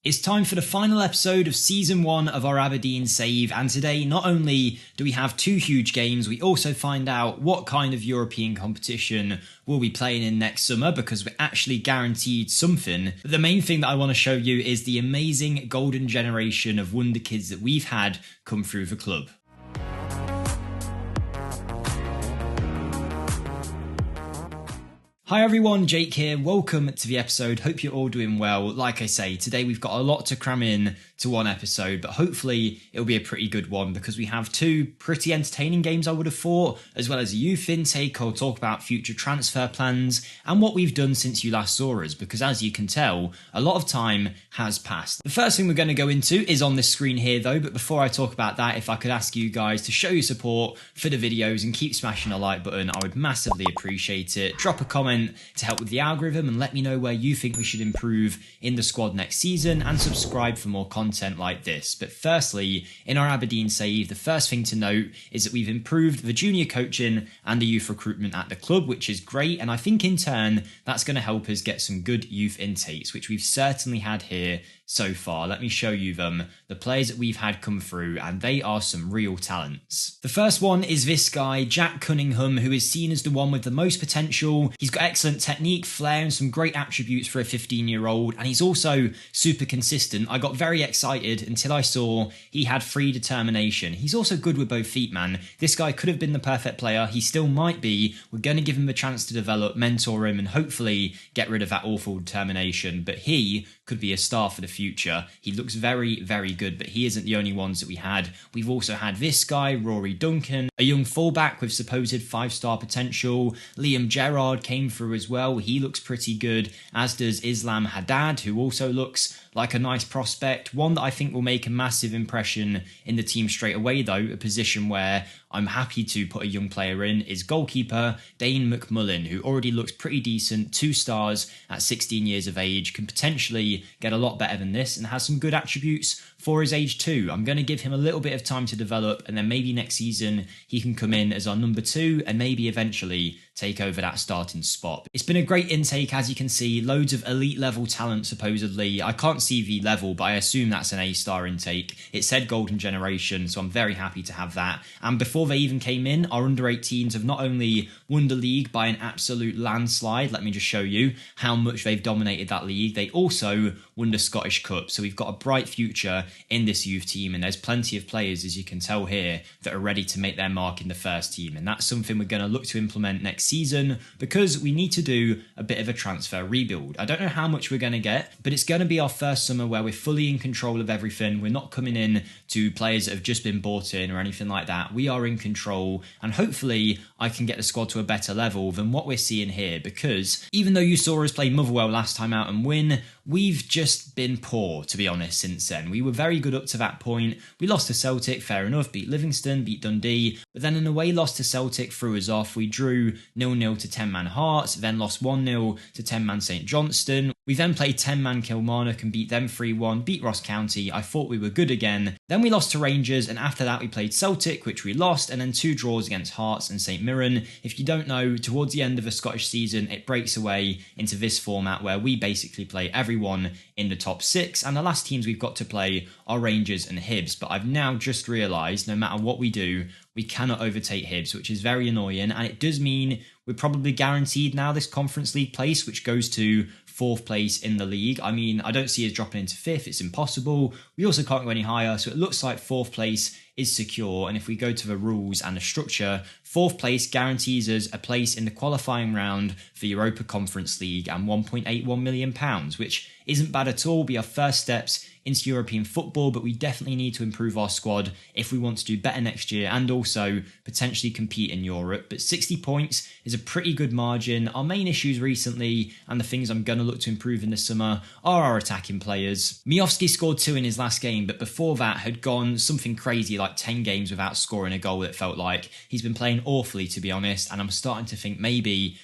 It's time for the final episode of Season 1 of our Aberdeen Save, and today not only do we have two huge games, we also find out what kind of European competition we'll be playing in next summer, because we're actually guaranteed something. But the main thing that I want to show you is the amazing golden generation of wonder kids that we've had come through the club. Hi everyone, Jake here. Welcome to the episode. Hope you're all doing well. Like I say, today we've got a lot to cram in to one episode, but hopefully it'll be a pretty good one because we have two pretty entertaining games, I would have thought, as well as a youth intake. I'll talk about future transfer plans and what we've done since you last saw us, because as you can tell, a lot of time has passed. The first thing we're going to go into is on this screen here though, but before I talk about that, if I could ask you guys to show your support for the videos and keep smashing the like button, I would massively appreciate it. Drop a comment to help with the algorithm and let me know where you think we should improve in the squad next season, and subscribe for more content like this. But firstly, in our Aberdeen Save, the first thing to note is that we've improved the junior coaching and the youth recruitment at the club, which is great, and I think in turn that's going to help us get some good youth intakes, which we've certainly had here so far. Let me show you them, the players that we've had come through, and they are some real talents. The first one is this guy, Jack Cunningham, who is seen as the one with the most potential. He's got excellent technique, flair, and some great attributes for a 15-year-old, and he's also super consistent. I got very excited until I saw he had free determination. He's also good with both feet, man. This guy could have been the perfect player. He still might be. We're going to give him the chance to develop, mentor him, and hopefully get rid of that awful determination, but he could be a star for the future. He looks very, very good, but he isn't the only ones that we had. We've also had this guy, Rory Duncan, a young fullback with supposed 5-star potential. Liam Gerrard came through as well. He looks pretty good, as does Islam Haddad, who also looks like a nice prospect. One that I think will make a massive impression in the team straight away though, a position where I'm happy to put a young player in, is goalkeeper Dane McMullen, who already looks pretty decent, 2 stars at 16 years of age, can potentially get a lot better than this and has some good attributes for his age too. I'm going to give him a little bit of time to develop, and then maybe next season he can come in as our number 2 and maybe eventually take over that starting spot. It's been a great intake, as you can see, loads of elite level talent supposedly. I can't see the level, but I assume that's an A-star intake. It said golden generation, so I'm very happy to have that. And before they even came in, our under-18s have not only won the league by an absolute landslide, let me just show you how much they've dominated that league, they also won the Scottish Cup. So we've got a bright future in this youth team, and there's plenty of players, as you can tell here, that are ready to make their mark in the first team, and that's something we're going to look to implement next season, because we need to do a bit of a transfer rebuild. I don't know how much we're going to get, but it's going to be our first summer where we're fully in control of everything. We're not coming in to players that have just been bought in or anything like that. We are in control, and hopefully I can get the squad to a better level than what we're seeing here, because even though you saw us play Motherwell last time out and win, we've just been poor, to be honest, since then. We were very good up to that point. We lost to Celtic, fair enough, beat Livingston, beat Dundee, but then an away loss to Celtic threw us off. We drew 0-0 to 10-man Hearts, then lost 1-0 to 10-man St Johnstone. We then played 10-man Kilmarnock and beat them 3-1, beat Ross County. I thought we were good again. Then we lost to Rangers, and after that we played Celtic, which we lost, and then 2 draws against Hearts and St Mirren. If you don't know, towards the end of a Scottish season, it breaks away into this format where we basically play everyone in the top 6, and the last teams we've got to play are Rangers and Hibs. But I've now just realised, no matter what we do, we cannot overtake Hibs, which is very annoying, and it does mean we're probably guaranteed now this Conference League place, which goes to 4th place in the league. I mean, I don't see us dropping into 5th, it's impossible. We also can't go any higher, so it looks like 4th place is secure, and if we go to the rules and the structure, 4th place guarantees us a place in the qualifying round for Europa Conference League and £1.81 million, which isn't bad at all. Be our first steps into European football, but we definitely need to improve our squad if we want to do better next year and also potentially compete in Europe. But 60 points is a pretty good margin. Our main issues recently, and the things I'm going to look to improve in the summer, are our attacking players. Miofsky scored 2 in his last game, but before that had gone something crazy like 10 games without scoring a goal, it felt like. He's been playing awfully, to be honest, and I'm starting to think maybe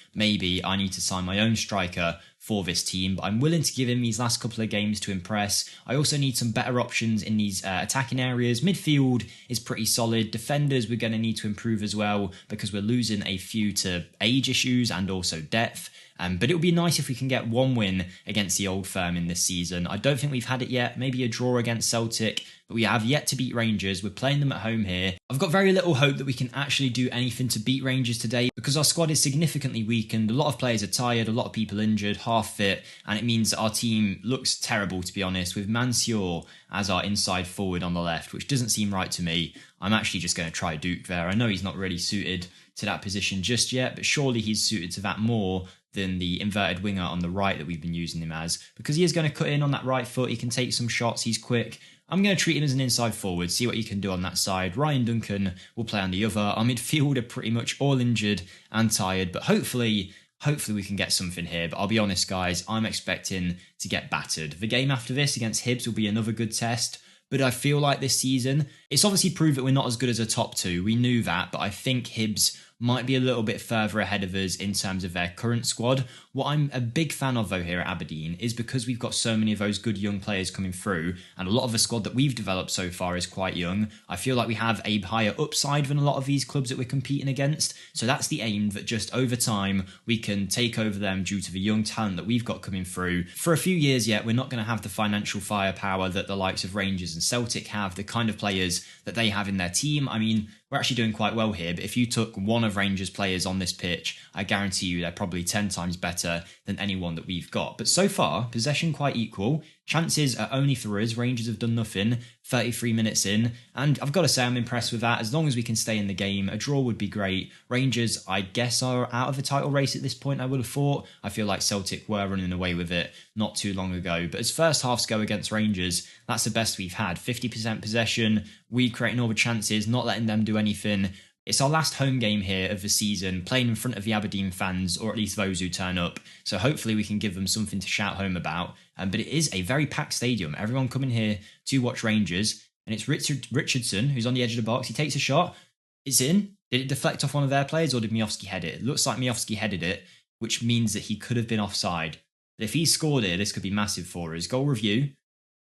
I need to sign my own striker for this team, but I'm willing to give him these last couple of games to impress. I also need some better options in these attacking areas. Midfield is pretty solid. Defenders we're going to need to improve as well, because we're losing a few to age issues and also depth. But it would be nice if we can get one win against the Old Firm in this season. I don't think we've had it yet. Maybe a draw against Celtic, but we have yet to beat Rangers. We're playing them at home here. I've got very little hope that we can actually do anything to beat Rangers today because our squad is significantly weakened. A lot of players are tired, a lot of people injured, half fit, and it means that our team looks terrible, to be honest, with Mansour as our inside forward on the left, which doesn't seem right to me. I'm actually just going to try Duke there. I know he's not really suited to that position just yet, but surely he's suited to that more than the inverted winger on the right that we've been using him as, because he is going to cut in on that right foot. He can take some shots. He's quick. I'm going to treat him as an inside forward, see what he can do on that side. Ryan Duncan will play on the other. Our midfield are pretty much all injured and tired, but hopefully we can get something here. But I'll be honest, guys, I'm expecting to get battered. The game after this against Hibs will be another good test. But I feel like this season, it's obviously proved that we're not as good as a top two. We knew that, but I think Hibs might be a little bit further ahead of us in terms of their current squad. What I'm a big fan of, though, here at Aberdeen is because we've got so many of those good young players coming through, and a lot of the squad that we've developed so far is quite young. I feel like we have a higher upside than a lot of these clubs that we're competing against. So that's the aim, that just over time we can take over them due to the young talent that we've got coming through. For a few years yet, we're not going to have the financial firepower that the likes of Rangers and Celtic have, the kind of players that they have in their team. I mean, we're actually doing quite well here, but if you took one of Rangers' players on this pitch, I guarantee you they're probably 10 times better than anyone that we've got. But so far, possession quite equal. Chances are only for us. Rangers have done nothing, 33 minutes in, and I've got to say I'm impressed with that. As long as we can stay in the game, a draw would be great. Rangers, I guess, are out of the title race at this point, I would have thought. I feel like Celtic were running away with it not too long ago. But as first halves go against Rangers, that's the best we've had. 50% possession, we creating all the chances, not letting them do anything. It's our last home game here of the season, playing in front of the Aberdeen fans, or at least those who turn up. So hopefully we can give them something to shout home about. But it is a very packed stadium. Everyone coming here to watch Rangers. And it's Richardson, who's on the edge of the box. He takes a shot. It's in. Did it deflect off one of their players, or did Miofsky head it? It looks like Miofsky headed it, which means that he could have been offside. But if he scored here, this could be massive for us. Goal review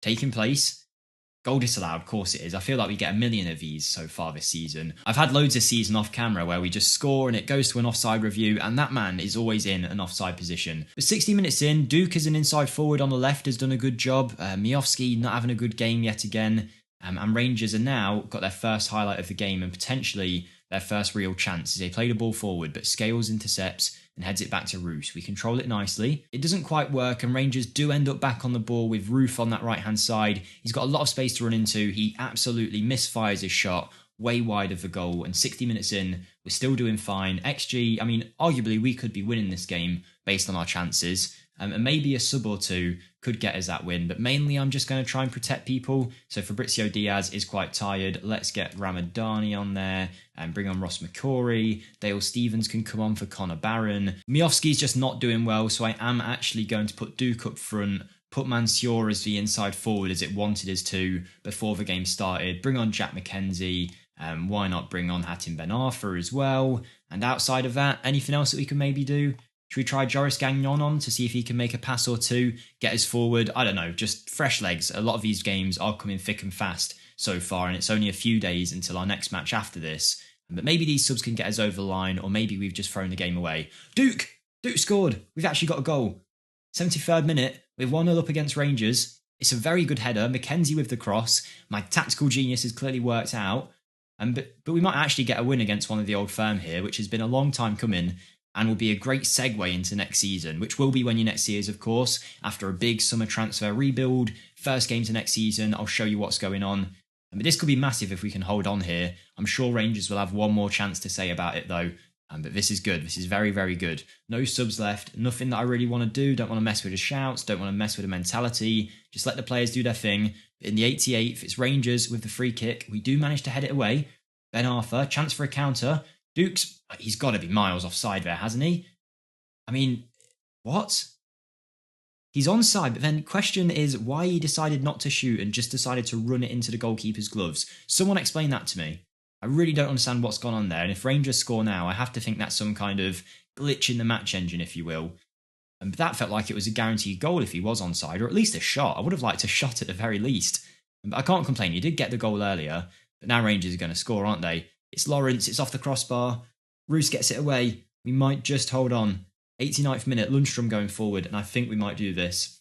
taking place. Goal disallowed, of course it is. I feel like we get a million of these so far this season. I've had loads this season off camera where we just score and it goes to an offside review, and that man is always in an offside position. But 60 minutes in, Duke as an inside forward on the left has done a good job. Miofsky not having a good game yet again. And Rangers are now got their first highlight of the game and potentially their first real chance as they play the ball forward, but Scales intercepts and heads it back to Roos. We control it nicely. It doesn't quite work, and Rangers do end up back on the ball with Roof on that right-hand side. He's got a lot of space to run into. He absolutely misfires his shot way wide of the goal, and 60 minutes in, we're still doing fine. XG, I mean, arguably we could be winning this game based on our chances. And maybe a sub or two could get us that win. But mainly I'm just going to try and protect people. So Fabrizio Diaz is quite tired. Let's get Ramadani on there and bring on Ross McCrory. Dale Stevens can come on for Connor Barron. Miofsky's just not doing well, so I am actually going to put Duke up front, put Mansour as the inside forward as it wanted us to before the game started. Bring on Jack McKenzie. Why not bring on Hatim Ben Arfa as well? And outside of that, anything else that we can maybe do? Should we try Joris Gagnon on to see if he can make a pass or two, get us forward? I don't know, just fresh legs. A lot of these games are coming thick and fast so far, and it's only a few days until our next match after this. But maybe these subs can get us over the line, or maybe we've just thrown the game away. Duke scored. We've actually got a goal. 73rd minute, we're 1-0 up against Rangers. It's a very good header. McKenzie with the cross. My tactical genius has clearly worked out. But we might actually get a win against one of the Old Firm here, which has been a long time coming, and will be a great segue into next season, which will be when you next see us, of course, after a big summer transfer rebuild. First game to next season, I'll show you what's going on. But this could be massive if we can hold on here. I'm sure Rangers will have one more chance to say about it, though. But this is good. This is very, very good. No subs left. Nothing that I really want to do. Don't want to mess with the shouts. Don't want to mess with the mentality. Just let the players do their thing. In the 88th, it's Rangers with the free kick. We do manage to head it away. Ben Arthur, chance for a counter. Duke's, he's got to be miles offside there, hasn't he? I mean, what? He's onside, but then question is why he decided not to shoot and just decided to run it into the goalkeeper's gloves. Someone explain that to me. I really don't understand what's gone on there, and if Rangers score now, I have to think that's some kind of glitch in the match engine, if you will. And that felt like it was a guaranteed goal if he was onside, or at least a shot. I would have liked a shot at the very least. But I can't complain, he did get the goal earlier, but now Rangers are going to score, aren't they? It's Lawrence, it's off the crossbar. Roos gets it away. We might just hold on. 89th minute, Lundstrom going forward, and I think we might do this.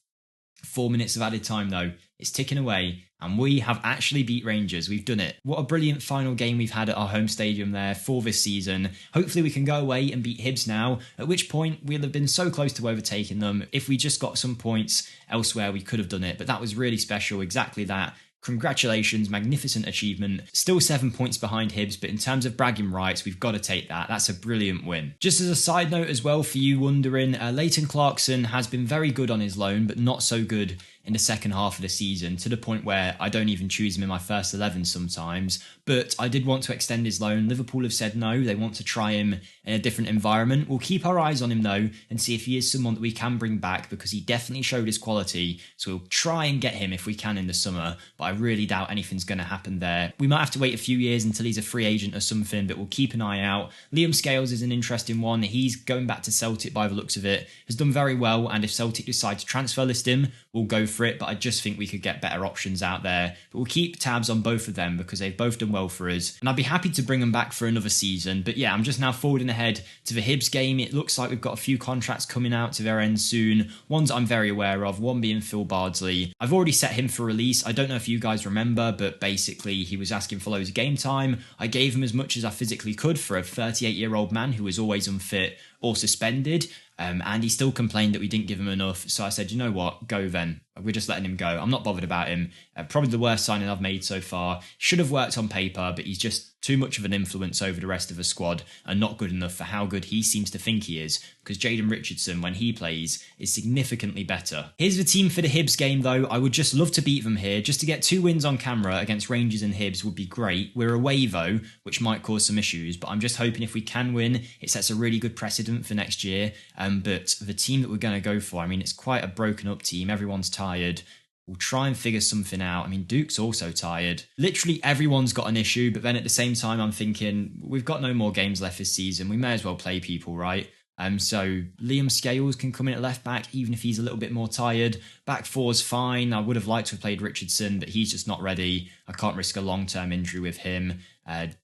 4 minutes of added time though. It's ticking away, and we have actually beat Rangers. We've done it. What a brilliant final game we've had at our home stadium there for this season. Hopefully we can go away and beat Hibs now, at which point we'll have been so close to overtaking them. If we just got some points elsewhere, we could have done it, but that was really special, exactly that. Congratulations, magnificent achievement. Still 7 points behind Hibs, but in terms of bragging rights, we've got to take that. That's a brilliant win. Just as a side note as well, for you wondering, Leighton Clarkson has been very good on his loan, but not so good in the second half of the season, to the point where I don't even choose him in my first 11 sometimes. But I did want to extend his loan. Liverpool have said no, they want to try him in a different environment. We'll keep our eyes on him though, and see if he is someone that we can bring back, because he definitely showed his quality. So we'll try and get him if we can in the summer, but I really doubt anything's going to happen there. We might have to wait a few years until he's a free agent or something, but we'll keep an eye out. Liam Scales is an interesting one. He's going back to Celtic by the looks of it, has done very well, and if Celtic decide to transfer list him, we'll go for it, but I just think we could get better options out there. But we'll keep tabs on both of them because they've both done well for us, and I'd be happy to bring them back for another season. But yeah, I'm just now forwarding ahead to the Hibs game. It looks like we've got a few contracts coming out to their end soon, ones I'm very aware of, one being Phil Bardsley. I've already set him for release. I don't know if you guys remember, but basically he was asking for loads of game time. I gave him as much as I physically could for a 38-year-old man who was always unfit or suspended, and he still complained that we didn't give him enough. So I said, you know what, go then. We're just letting him go. I'm not bothered about him. Probably the worst signing I've made so far. Should have worked on paper, but he's just too much of an influence over the rest of the squad and not good enough for how good he seems to think he is, because Jaden Richardson, when he plays, is significantly better. Here's the team for the Hibs game though. I would just love to beat them here. Just to get 2 wins on camera against Rangers and Hibs would be great. We're away though, which might cause some issues, but I'm just hoping if we can win, it sets a really good precedent for next year. But the team that we're going to go for, I mean, it's quite a broken up team. Everyone's tired. We'll try and figure something out. I mean, Duke's also tired. Literally everyone's got an issue, but then at the same time, I'm thinking, we've got no more games left this season. We may as well play people, right? So Liam Scales can come in at left back, even if he's a little bit more tired. Back four's fine. I would have liked to have played Richardson, but he's just not ready. I can't risk a long-term injury with him.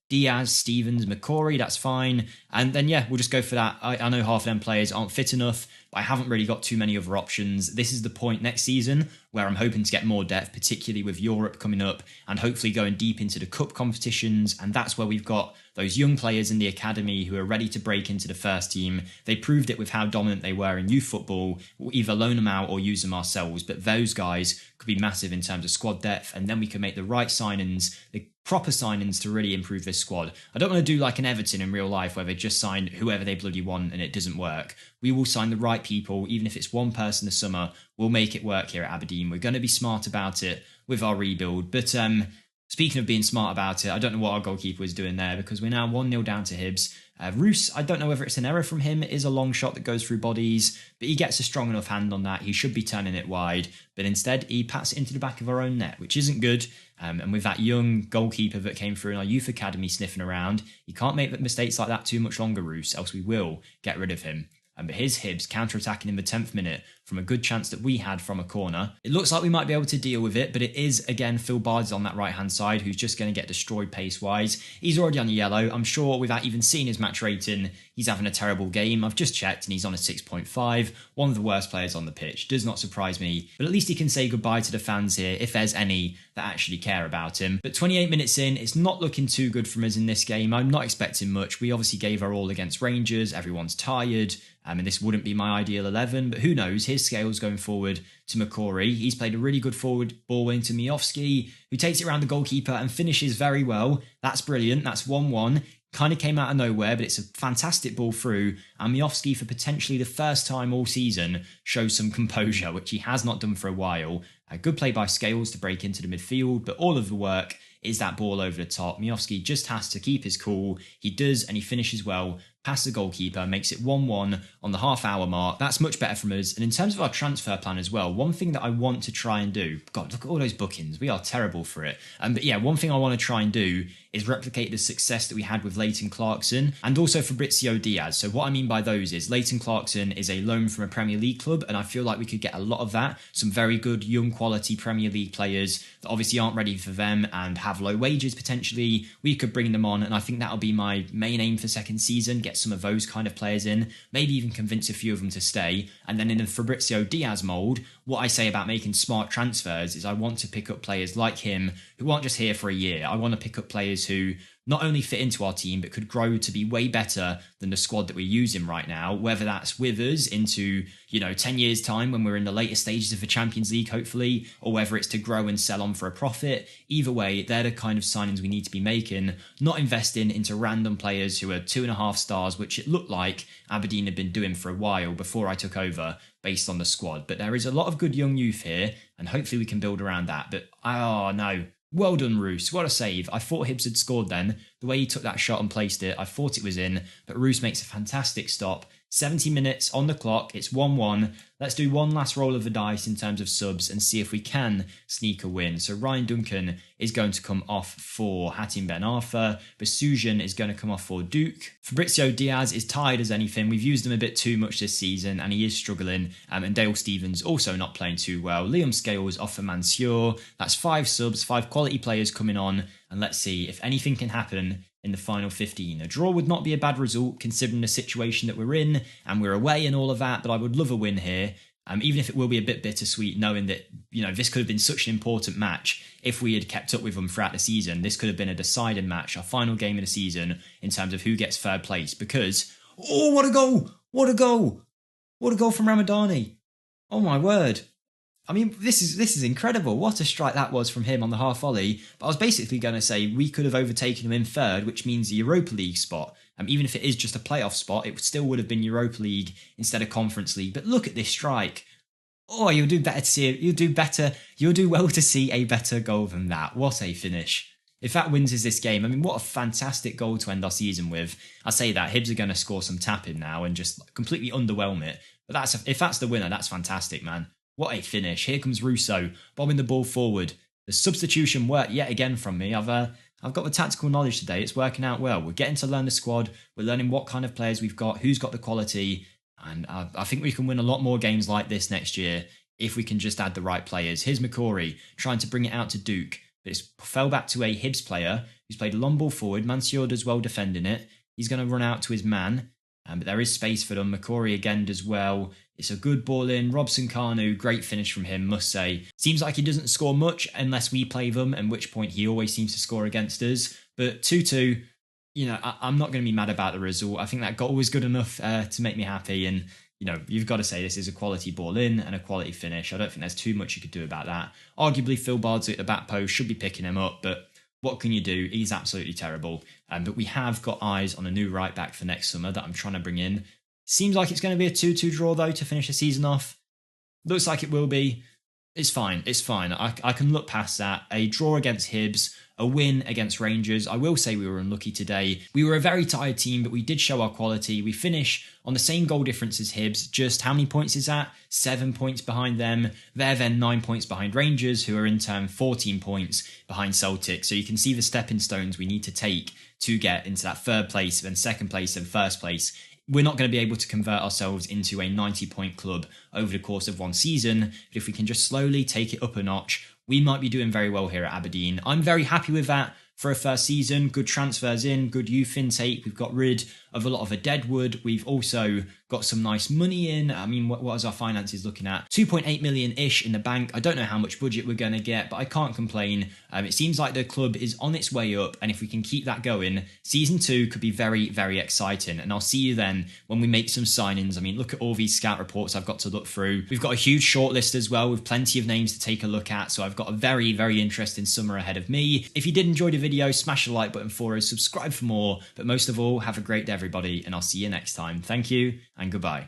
Diaz, Stevens, McCory, that's fine. And then, yeah, we'll just go for that. I know half of them players aren't fit enough, but I haven't really got too many other options. This is the point next season where I'm hoping to get more depth, particularly with Europe coming up and hopefully going deep into the cup competitions. And that's where we've got those young players in the academy who are ready to break into the first team. They proved it with how dominant they were in youth football. We'll either loan them out or use them ourselves, but those guys could be massive in terms of squad depth, and then we can make the right signings, the proper signings to really improve this squad. I don't want to do like an Everton in real life where they just sign whoever they bloody want and it doesn't work. We will sign the right people, even if it's one person this summer. We'll make it work here at Aberdeen. We're going to be smart about it with our rebuild. But speaking of being smart about it, I don't know what our goalkeeper is doing there, because we're now 1-0 down to Hibs. Roos, I don't know whether it's an error from him. It is a long shot that goes through bodies, but he gets a strong enough hand on that. He should be turning it wide, but instead he pats it into the back of our own net, which isn't good. And with that young goalkeeper that came through in our youth academy sniffing around, you can't make mistakes like that too much longer, Roos, else we will get rid of him. But here's Hibs counter-attacking in the 10th minute from a good chance that we had from a corner. It looks like we might be able to deal with it, but it is, again, Phil Bardsley on that right-hand side who's just going to get destroyed pace-wise. He's already on yellow. I'm sure without even seeing his match rating, he's having a terrible game. I've just checked and he's on a 6.5, one of the worst players on the pitch. Does not surprise me, but at least he can say goodbye to the fans here, if there's any that actually care about him. But 28 minutes in, it's not looking too good from us in this game. I'm not expecting much. We obviously gave our all against Rangers. Everyone's tired. And this wouldn't be my ideal 11, but who knows? Here's Scales going forward to McCory. He's played a really good forward ball into Miofsky, who takes it around the goalkeeper and finishes very well. That's brilliant. That's 1-1. Kind of came out of nowhere, but it's a fantastic ball through. And Miofsky, for potentially the first time all season, shows some composure, which he has not done for a while. A good play by Scales to break into the midfield, but all of the work is that ball over the top. Miofsky just has to keep his cool. He does, and he finishes well past the goalkeeper, makes it 1-1 on the half-hour mark. That's much better from us. And in terms of our transfer plan as well, one thing that I want to try and do... God, look at all those bookings. We are terrible for it. But yeah, one thing I want to try and do is replicate the success that we had with Leighton Clarkson and also Fabrizio Diaz. So what I mean by those is Leighton Clarkson is a loan from a Premier League club, and I feel like we could get a lot of that. Some very good, young quality Premier League players that obviously aren't ready for them and have low wages potentially. We could bring them on, and I think that'll be my main aim for second season, get get some of those kind of players in, maybe even convince a few of them to stay. And then in the Fabrizio Diaz mould, what I say about making smart transfers is I want to pick up players like him who aren't just here for a year. I want to pick up players who not only fit into our team, but could grow to be way better than the squad that we're using right now, whether that's with us into, 10 years time when we're in the later stages of the Champions League, hopefully, or whether it's to grow and sell on for a profit. Either way, they're the kind of signings we need to be making, not investing into random players who are 2.5 stars, which it looked like Aberdeen had been doing for a while before I took over based on the squad. But there is a lot of good young youth here, and hopefully we can build around that. But, no. Well done, Roos. What a save. I thought Hibs had scored then. The way he took that shot and placed it, I thought it was in. But Roos makes a fantastic stop. 70 minutes on the clock. It's 1-1. Let's do one last roll of the dice in terms of subs and see if we can sneak a win. So Ryan Duncan is going to come off for Hatim Ben Arfa. Basujan is going to come off for Duke. Fabrizio Diaz is tired as anything. We've used him a bit too much this season and he is struggling. And Dale Stevens also not playing too well. Liam Scales off for Mansour. That's 5 subs, 5 quality players coming on. And let's see if anything can happen in the final 15. A draw would not be a bad result considering the situation that we're in and we're away and all of that, but I would love a win here. Even if it will be a bit bittersweet knowing that, this could have been such an important match if we had kept up with them throughout the season. This could have been a deciding match, our final game of the season in terms of who gets third place because, what a goal! What a goal! What a goal from Ramadani. Oh my word. I mean, this is incredible. What a strike that was from him on the half volley. But I was basically going to say we could have overtaken him in third, which means the Europa League spot. Even if it is just a playoff spot, it still would have been Europa League instead of Conference League. But look at this strike. Oh, you'll do better to see it. You'll do well to see a better goal than that. What a finish. If that wins us this game, what a fantastic goal to end our season with. I say that, Hibs are going to score some tapping now and just completely underwhelm it. But if that's the winner, that's fantastic, man. What a finish. Here comes Russo, bombing the ball forward. The substitution worked yet again from me. I've got the tactical knowledge today. It's working out well. We're getting to learn the squad. We're learning what kind of players we've got, who's got the quality. And I think we can win a lot more games like this next year if we can just add the right players. Here's McCrory trying to bring it out to Duke. But it fell back to a Hibs player who's played a long ball forward. Mansour does well defending it. He's going to run out to his man. But there is space for them. McCrory again does well. It's a good ball in. Robson Kanu, great finish from him, must say. Seems like he doesn't score much unless we play them, at which point he always seems to score against us. But 2-2, I'm not going to be mad about the result. I think that goal was good enough to make me happy. And, you've got to say this is a quality ball in and a quality finish. I don't think there's too much you could do about that. Arguably, Phil Bardsley at the back post should be picking him up, but what can you do? He's absolutely terrible. But we have got eyes on a new right back for next summer that I'm trying to bring in. Seems like it's going to be a 2-2 draw, though, to finish the season off. Looks like it will be. It's fine. It's fine. I can look past that. A draw against Hibs, a win against Rangers. I will say we were unlucky today. We were a very tired team, but we did show our quality. We finish on the same goal difference as Hibs. Just how many points is that? 7 points behind them. They're then 9 points behind Rangers, who are in turn 14 points behind Celtic. So you can see the stepping stones we need to take to get into that third place, then second place, and first place. We're not going to be able to convert ourselves into a 90-point club over the course of one season, but if we can just slowly take it up a notch, we might be doing very well here at Aberdeen. I'm very happy with that for a first season. Good transfers in, good youth intake. We've got rid of a lot of a deadwood. We've also got some nice money in. What is our finances looking at? 2.8 million-ish in the bank. I don't know how much budget we're going to get, but I can't complain. It seems like the club is on its way up, and if we can keep that going, season 2 could be very, very exciting. And I'll see you then when we make some signings. Look at all these scout reports I've got to look through. We've got a huge shortlist as well with plenty of names to take a look at, so I've got a very, very interesting summer ahead of me. If you did enjoy the video, smash the like button for us, subscribe for more, but most of all, have a great day, everybody, and I'll see you next time. Thank you, and goodbye.